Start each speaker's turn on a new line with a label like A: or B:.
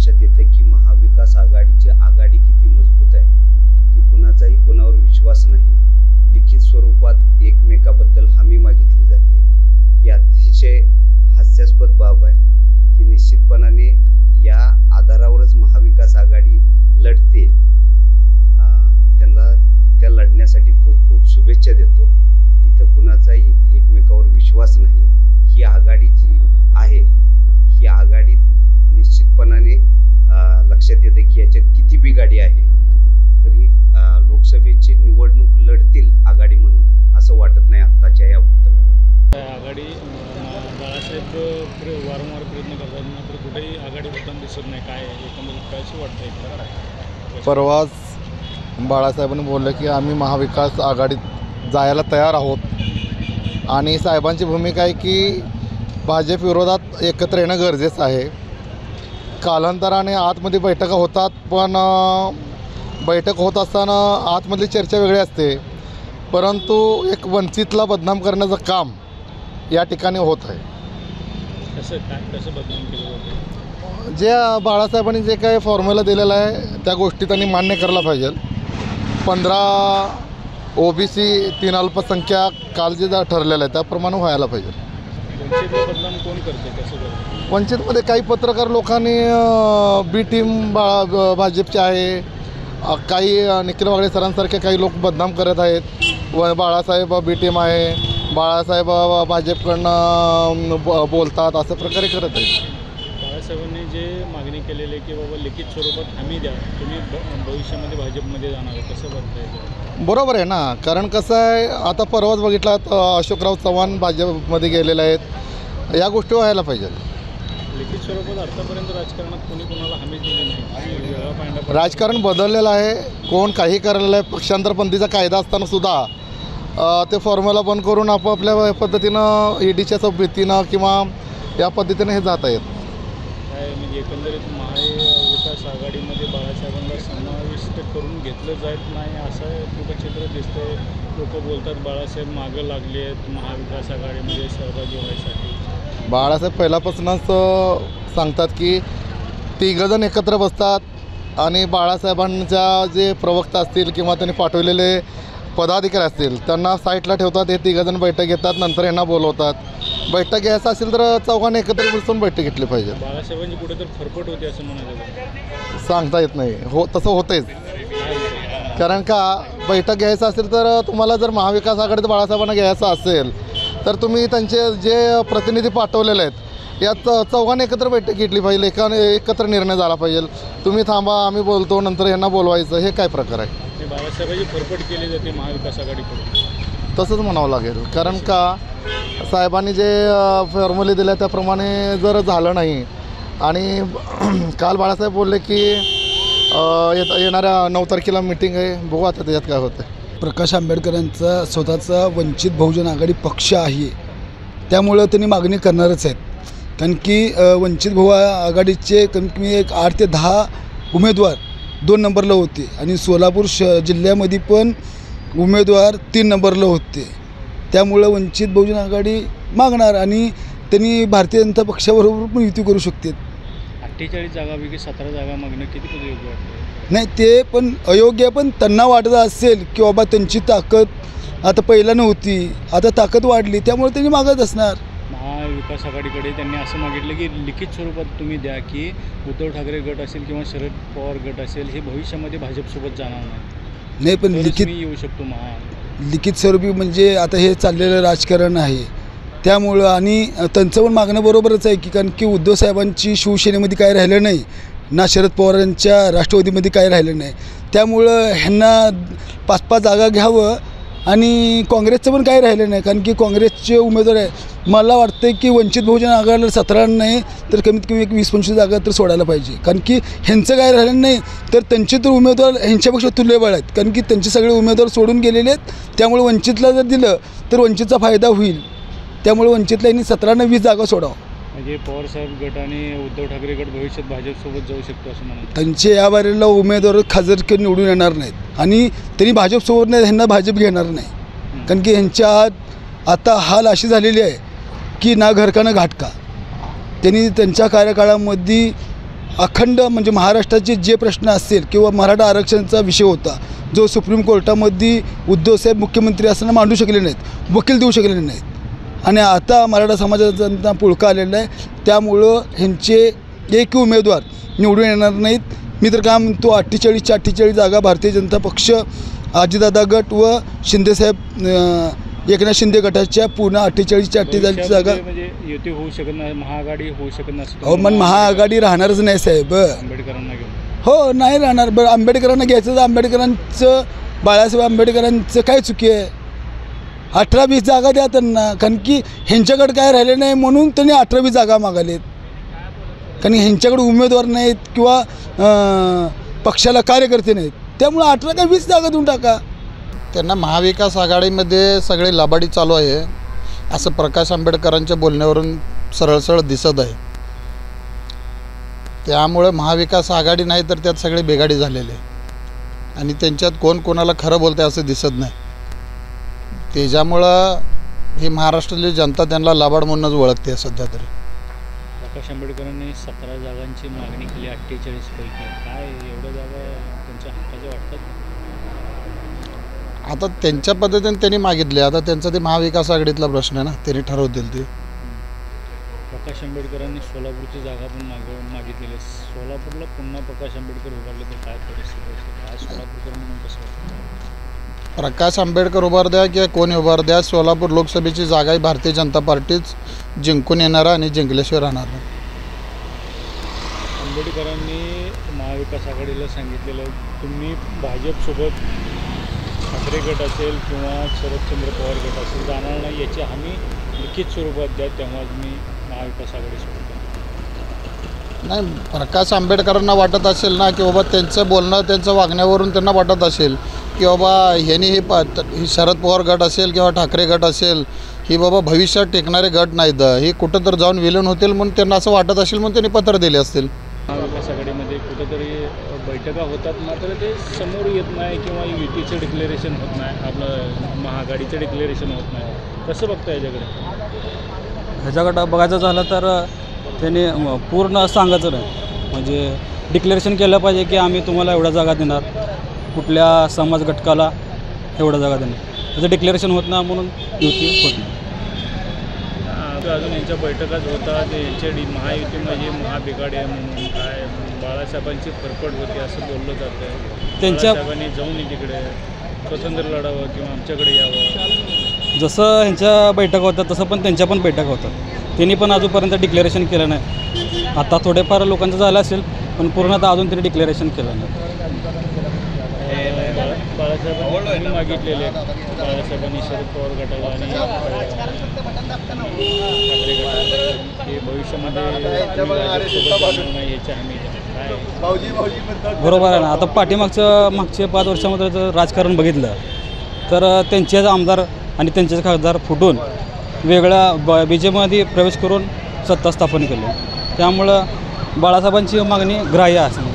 A: लक्षात येतं की महाविकास आघाडीची आघाडी किती मजबूत आहे, की कुणाचाही कोणावर विश्वास नाही. लिखित स्वरूपात एकमेकाबद्दल हमी मागितली जाते. ही अतिशय हास्यास्पद बाब आहे की निश्चितपणाने या आधारावरच महाविकास आघाडी लढते. त्यांना त्या लढण्यासाठी खूप खूप शुभेच्छा देतो. इथं कुणाचाही एकमेकावर विश्वास नाही. ही आघाडी जी आहे, ही आघाडी निश्चितपणाने लक्षात येते की याच्यात किती बिघाडी आहे. तर ही लोकसभेची निवडणूक लढतील आघाडी म्हणून असं वाटत नाही आत्ताच्या या वक्तव्यावर.
B: आघाडी बाळासाहेब वारंवार प्रयत्न करतात, मात्र कुठेही आघाडी होताना दिसत नाही. काय एकंदरीत काय असं वाटतंय?
C: परवाच बाळासाहेबांनी बोललं की आम्ही महाविकास आघाडीत जायला तयार आहोत आणि साहेबांची भूमिका आहे की भाजप विरोधात एकत्र येणं गरजेचं आहे. कालांतराने आतमध्ये बैठका होतात, पण बैठक होत असताना आतमधली चर्चा वेगळी असते, परंतु एक वंचितला बदनाम करण्याचं काम या ठिकाणी होत आहे.
B: कसं बदनाम केलं जातं?
C: जे बाळासाहेबांनी जे काही फॉर्म्युला दिलेला आहे त्या गोष्टी त्यांनी मान्य करायला पाहिजे. 15 OBC 3 अल्पसंख्याक काल जे ठरलेलं आहे त्याप्रमाणे व्हायला पाहिजे.
B: वंचितला बदनाम कोण करते, कसं करते?
C: वंचितमध्ये काही पत्रकार लोकांनी बी टीम भाजपची आहे, काही निखिल वागळे सरांसारखे काही लोक बदनाम करत आहेत. बाळासाहेब बी टीम आहे, बाळासाहेब भाजपकडनं बोलतात, असं प्रकारे करत आहेत.
B: बाळासाहेबांनी जे मागणी केलेली आहे की बाबा लिखित स्वरूपात हमी द्या, तुम्ही भविष्यामध्ये भाजपमध्ये जाणार, कसं बघताय?
C: बरोबर आहे ना, कारण कसं आहे, आता परवाच बघितलात अशोकराव चव्हाण भाजपमध्ये गेलेले आहेत. या गोष्टी व्हायला पाहिजे.
B: लिखित स्वरूपात आतापर्यंत राजकारणात कोणी कोणाला हमी दिली नाही.
C: राजकारण बदललेलं आहे, कोण काही करायला आहे. पक्षांतरपंथीचा कायदा असताना सुद्धा ते फॉर्म्युला बंद करून आपापल्या पद्धतीनं ईडीच्या सोबतीनं किंवा या पद्धतीनं हे जात आहेत.
B: काय म्हणजे एकंदरीत महाविकास आघाडीमध्ये बाळासाहेबांना समाविष्ट करून घेतलं जात नाही असं कुठं चित्र दिसतंय. लोक बोलतात बाळासाहेब मागं लागले आहेत महाविकास आघाडीमध्ये सहभागी व्हायसाठी.
C: बाळासाहेब पहिल्यापासूनच सांगतात की 3 जण एकत्र बसतात आणि बाळासाहेबांच्या जे प्रवक्ता असतील किंवा त्यांनी पाठवलेले पदाधिकारी असतील त्यांना साईटला ठेवतात. हे 3 जण बैठक घेतात, नंतर यांना बोलवतात. बैठक घ्यायचं असेल तर चौघांनी एकत्र बसून बैठक घेतली पाहिजे.
B: बाळासाहेबांची कुठेतरी फरफट होते असं म्हणायचं
C: सांगता येत नाही. तसं होतेच, कारण का बैठक घ्यायचं असेल तर तुम्हाला जर महाविकास आघाडीत बाळासाहेबांना घ्यायचं असेल तर तुम्ही त्यांचे जे प्रतिनिधी पाठवलेले आहेत यात चौघांनी एकत्र बैठक घेतली पाहिजे, एकत्र निर्णय झाला पाहिजे. तुम्ही थांबा, आम्ही बोलतो, नंतर यांना बोलवायचं, हे काय प्रकार आहे?
B: बाळासाहेबांची फरफट केली जाते महाविकास आघाडीकडून,
C: तसंच म्हणावं लागेल. कारण का साहेबांनी जे फॉर्म्युले दिले त्याप्रमाणे जर झालं नाही आणि काल बाळासाहेब बोलले की येणाऱ्या 9 तारखेला मीटिंग आहे, बघू आता त्याच्यात काय होतं.
D: प्रकाश आंबेडकरांचा स्वतःचा वंचित बहुजन आघाडी पक्ष आहे, त्यामुळं त्यांनी मागणी करणारच आहेत. कारण की वंचित आघाडीचे कमीत कमी 8 ते 10 उमेदवार 2 नंबरला होते आणि सोलापूर जिल्ह्यामध्ये पण उमेदवार 3 नंबरला होते. त्यामुळं वंचित बहुजन आघाडी मागणार आणि त्यांनी भारतीय जनता पक्षाबरोबर पण युती करू शकते.
B: 48 जागापैकी 17 जागा मागणं किती पद योग्य वाटतं?
D: नाही, ते पण अयोग्य, पण त्यांना वाटत असेल की बाबा त्यांची ताकद आता पहिला नव्हती, आता ताकद वाढली, त्यामुळे त्यांनी मागत असणार.
B: महाविकास आघाडीकडे त्यांनी असं मागितलं की लिखित स्वरूपात तुम्ही द्या की उद्धव ठाकरे गट असेल किंवा शरद पवार गट असेल हे भविष्यामध्ये भाजपसोबत जाणार
D: नाही. पण लिखित
B: येऊ शकतो
D: लिखित स्वरूपी म्हणजे आता हे चाललेलं राजकारण आहे, त्यामुळं आणि त्यांचं पण मागणं बरोबरच आहे की कारण की उद्धव साहेबांची शिवसेनेमध्ये काय राहिलं नाही ना, शरद पवारांच्या राष्ट्रवादीमध्ये काय राहिलं नाही. त्यामुळं ह्यांना 5-5 जागा घ्यावं आणि काँग्रेसचं पण काय राहिलं नाही, कारण की काँग्रेसचे उमेदवार आहे. मला वाटतं की वंचित बहुजन आघाडीला 17 नाही तर कमीत कमी 20-25 जागा तर सोडायला पाहिजे. कारण की ह्यांचं काय राहिलं नाही तर त्यांचे तर उमेदवार ह्यांच्यापेक्षा तुल्यबळ आहेत, कारण की त्यांचे सगळे उमेदवार सोडून गेलेले आहेत. त्यामुळे वंचितला जर दिलं तर वंचितचा फायदा होईल. त्यामुळे वंचितला यांनी 17 ना 20 जागा सोडावं.
B: म्हणजे पवारसाहेब गट आणि उद्धव ठाकरे गट भविष्यात भाजपसोबत जाऊ शकतो असं म्हणतात.
D: त्यांचे या बारीला उमेदवार खासदारकी निवडून येणार नाहीत आणि त्यांनी भाजपसोबत नाही, ह्यांना भाजप घेणार नाही. कारण की ह्यांच्या आता हाल अशी झालेली आहे की ना घरका ना घाटका. त्यांनी त्यांच्या कार्यकाळामध्ये अखंड म्हणजे महाराष्ट्राचे जे प्रश्न असतील किंवा मराठा आरक्षणाचा विषय होता जो सुप्रीम कोर्टामध्ये उद्धवसाहेब मुख्यमंत्री असताना मांडू शकले नाहीत, वकील देऊ शकले नाहीत आणि आता मराठा समाजाचा पुळका आलेला आहे. त्यामुळं ह्यांचे एक उमेदवार निवडून येणार नाहीत. मी तर काय म्हणतो 48च्या 48 जागा भारतीय जनता पक्ष, अजितदादा गट व शिंदेसाहेब एकनाथ शिंदे गटाच्या पूर्ण 48च्या 48 जागा
B: म्हणजे युती होऊ शकत नाही, महाआघाडी होऊ शकत नाही.
D: अहो मन महाआघाडी राहणारच नाही साहेब.
B: आंबेडकरांना घेऊन
D: हो नाही राहणार. बरं आंबेडकरांना घ्यायचं तर आंबेडकरांचं बाळासाहेब आंबेडकरांचं काय चुकी आहे? 18-20 जागा द्या त्यांना, कारण की ह्यांच्याकडे काय राहिले नाही म्हणून त्यांनी 18-20 जागा मागालेत. कारण ह्यांच्याकडे उमेदवार नाहीत किंवा पक्षाला कार्यकर्ते नाहीत, त्यामुळे 18 का 20 जागा देऊन टाका.
C: त्यांना महाविकास आघाडीमध्ये सगळे लबाडी चालू आहे असं प्रकाश आंबेडकरांच्या बोलण्यावरून सरळ सरळ दिसत आहे. त्यामुळे महाविकास आघाडी नाही तर त्यात सगळे बेगाडी झालेले आणि त्यांच्यात कोण कोणाला खरं बोलते असं दिसत नाही. त्याच्यामुळं ही महाराष्ट्रातली जनता त्यांना लबाड म्हणूनच ओळखते सध्या तरी.
B: प्रकाश आंबेडकरांनी 17 जागांची मागणी केली 48 पैकी. काय एवढ्या जागा त्यांच्या हक्काच्या वाटतात?
C: आता त्यांच्या पद्धतीने त्यांनी मागितले, आता त्यांचा ते महाविकास आघाडीतला प्रश्न आहे ना, त्यांनी ठरवतील ते.
B: प्रकाश आंबेडकरांनी सोलापूरची जागा पण मागितलेली आहे. सोलापूरला पुन्हा प्रकाश आंबेडकर उभारले तर काय परिस्थिती असेल? काय सोलापूरकर म्हणून कसं वाटतं?
C: प्रकाश आंबेडकर उभार द्या किंवा कोणी उभार द्या, सोलापूर लोकसभेची जागा ही भारतीय जनता पार्टीच जिंकून येणार आणि जिंकल्याशिवाय राहणार नाही.
B: आंबेडकरांनी महाविकास आघाडीला सांगितलेलं तुम्ही भाजपसोबत ठाकरे गट असेल किंवा शरदचंद्र पवार गट असेल जाणार नाही, याची हमी लिखित स्वरूपात द्या, तेव्हाच मी महाविकास आघाडीसोबत.
C: नाही, प्रकाश आंबेडकरांना वाटत असेल ना की बाबा त्यांचं बोलणं त्यांचं वागण्यावरून त्यांना वाटत असेल की बाबा ह्यांनी ही शरद पवार गट असेल किंवा ठाकरे गट असेल ही बाबा भविष्यात टेकणारे गट नाहीत, हे कुठं तर जाऊन विलीन होतील म्हणून त्यांना असं वाटत असेल म्हणून त्यांनी पत्र दिले असतील.
B: महाविकास आघाडीमध्ये कुठेतरी बैठका होतात मात्र ते समोर येत नाही किंवा युतीचं डिक्लेरेशन होत नाही, आपलं महाआघाडीचं डिक्लेरेशन होत नाही. कसं बघता याच्याकडे?
E: ह्याच्याकडं बघायचं झालं तर त्यांनी पूर्ण सांगायचं नाही, म्हणजे डिक्लेरेशन केलं पाहिजे की आम्ही तुम्हाला एवढ्या जागा देणार, कुठल्या समाज घटकाला एवढ्या जागा देणार. त्याचं डिक्लेरेशन होत नाही म्हणून युती होत नाही.
B: अजून यांच्या बैठकाच होतात, यांच्या महायुतीमध्ये महाबिघाडी आहे म्हणून काय बाळासाहेबांची फरफड होती असं बोललं जातं. बाळासाहेबांनी जाऊन तिकडे स्वतंत्र लढावं किंवा आमच्याकडे यावं.
E: जसं ह्यांच्या बैठका होतात तसं पण त्यांच्या पण बैठका होतात. त्यांनी पण अजूनपर्यंत डिक्लेरेशन केलं नाही. आता थोडेफार लोकांचं झालं असेल पण पूर्णतः अजून त्यांनी डिक्लेरेशन केलं नाही.
B: बाळासाहेबांनी मागितलेले बाळासाहेबांनी शरद पवार गटाला आणि ठाकरे गटाला हे भविष्यामध्ये नाही याची हमी काय?
E: बरोबर आहे ना. आता मागच्या 5 वर्षामध्ये जर राजकारण बघितलं तर त्यांचेच आमदार आणि त्यांचेच खासदार फुटून वेगळ्या BJPमध्ये प्रवेश करून सत्ता स्थापन केली. त्यामुळं बाळासाहेबांची मागणी ग्राह्य असते.